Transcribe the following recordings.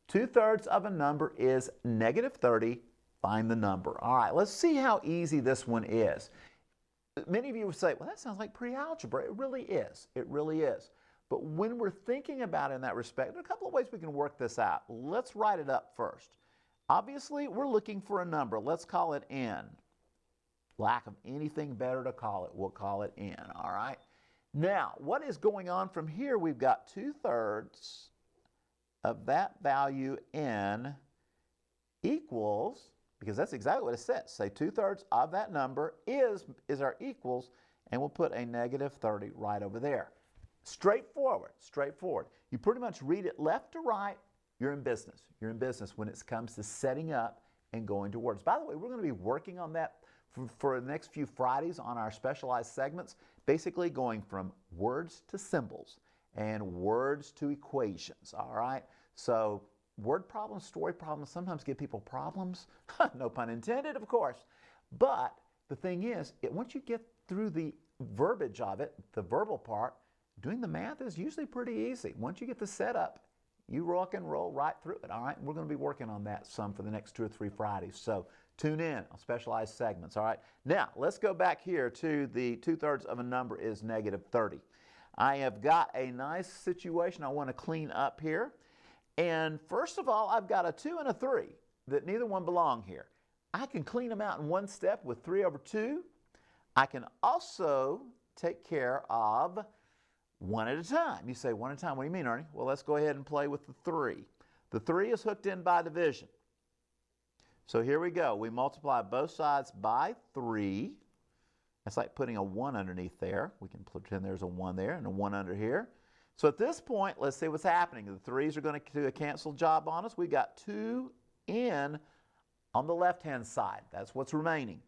2/3 of a number is negative 30. Find the number. All right, let's see how easy this one is. Many of you would say, well, that sounds like pre-algebra. It really is. It really is. But when we're thinking about it in that respect, there are a couple of ways we can work this out. Let's write it up first. Obviously, we're looking for a number. Let's call it n. Lack of anything better to call it, we'll call it n, all right? Now, what is going on from here? We've got 2/3 of that value n equals, because that's exactly what it says. Say 2/3 of that number is our equals, and we'll put a negative 30 right over there. Straightforward, straightforward. You pretty much read it left to right, you're in business. You're in business when it comes to setting up and going to words. By the way, we're going to be working on that for the next few Fridays on our specialized segments, basically going from words to symbols and words to equations, all right? So word problems, story problems sometimes give people problems. No pun intended, of course. But the thing is, once you get through the verbiage of it, the verbal part, doing the math is usually pretty easy. Once you get the setup, you rock and roll right through it, all right? We're going to be working on that some for the next 2 or 3 Fridays. So tune in on specialized segments, all right? Now, let's go back here to the 2/3 of a number is negative 30. I have got a nice situation I want to clean up here. And first of all, I've got a 2 and a 3 that neither one belong here. I can clean them out in one step with 3/2. I can also take care of one at a time. You say, one at a time, what do you mean, Ernie? Well, let's go ahead and play with the 3. The 3 is hooked in by division. So here we go. We multiply both sides by 3. That's like putting a 1 underneath there. We can pretend there's a 1 there and a 1 under here. So at this point, let's see what's happening. The 3's are going to do a cancel job on us. We've got 2n on the left-hand side. That's what's remaining.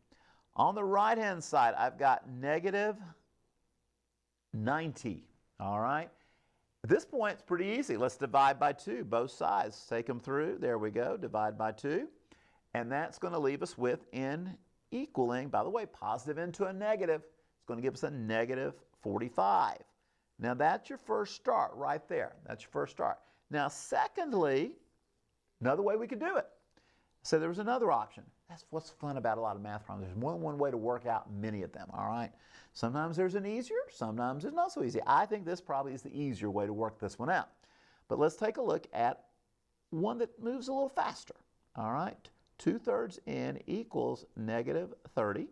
On the right-hand side, I've got negative 90. All right? At this point, it's pretty easy. Let's divide by 2, both sides. Take them through. There we go. Divide by 2. And that's going to leave us with n equaling, by the way, positive into a negative. It's going to give us a negative 45. Now, that's your first start right there. That's your first start. Now, secondly, another way we could do it. So there was another option. That's what's fun about a lot of math problems. There's more than one way to work out many of them, all right? Sometimes there's an easier, sometimes it's not so easy. I think this probably is the easier way to work this one out. But let's take a look at one that moves a little faster, all right? 2/3 n equals negative 30.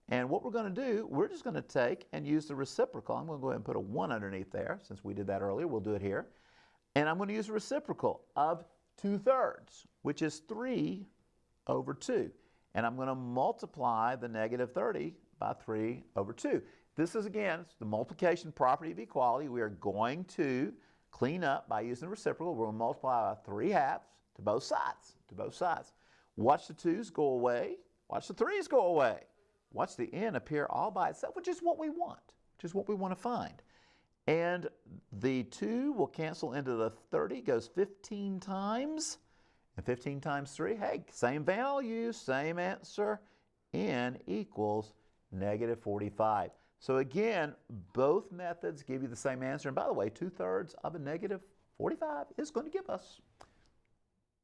And what we're going to do, we're just going to take and use the reciprocal. I'm going to go ahead and put a 1 underneath there. Since we did that earlier, we'll do it here. And I'm going to use the reciprocal of 2/3, which is 3/2. And I'm going to multiply the negative 30 by 3/2. This is, again, the multiplication property of equality. We are going to clean up by using the reciprocal. We're going to multiply by 3/2 to both sides, Watch the 2's go away. Watch the 3's go away. Watch the n appear all by itself, which is what we want, to find. And the 2 will cancel into the 30, goes 15 times. And 15 times 3, hey, same value, same answer. N equals negative 45. So again, both methods give you the same answer. And by the way, 2/3 of a negative 45 is going to give us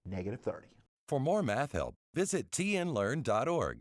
negative 30. For more math help, visit TNLearn.org.